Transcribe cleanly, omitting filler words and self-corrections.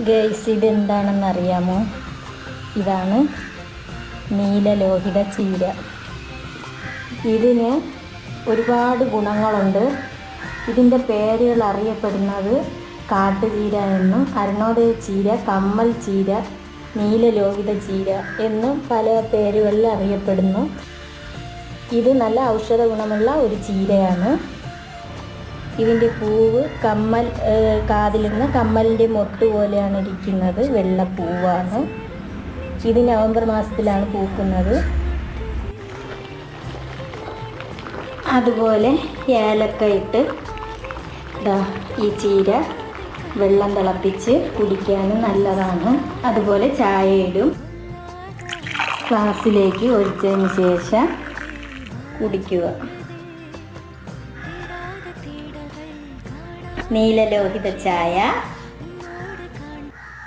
Guys, ഇതെന്താണെന്ന് അറിയാമോ? ഇതാണ് നീലലോഹിത ചീര. ഇതിന് ഒരുപാട് ഗുണങ്ങളുണ്ട്. ഇതിൻ്റെ പേരുകൾ അറിയപ്പെടുന്നത് കാട്ടുചീര എന്നും അരുണോദയ ചീര, കമ്മൽ ചീര, നീലലോഹിത ചീര എന്നും പല പേരുകളിൽ അറിയപ്പെടുന്നു. ഇത് നല്ല ഔഷധ ഗുണമുള്ള ഒരു ചീരയാണ്. ഇതിൻ്റെ പൂവ് കാതിലിടുന്ന കമ്മലിൻ്റെ മൊട്ട് പോലെയാണ് ഇരിക്കുന്നത്. വെള്ളപ്പൂവാണ്. ഇത് നവംബർ മാസത്തിലാണ് പൂക്കുന്നത്. അതുപോലെ ഏലക്ക ഇട്ട് ഈ ചീര വെള്ളം തിളപ്പിച്ച് കുടിക്കാനും നല്ലതാണ്. അതുപോലെ ചായ ഇടും. ഗ്ലാസ്സിലേക്ക് ഒഴിച്ചതിന് ശേഷം കുടിക്കുക. നീലലോഹിത ചായ.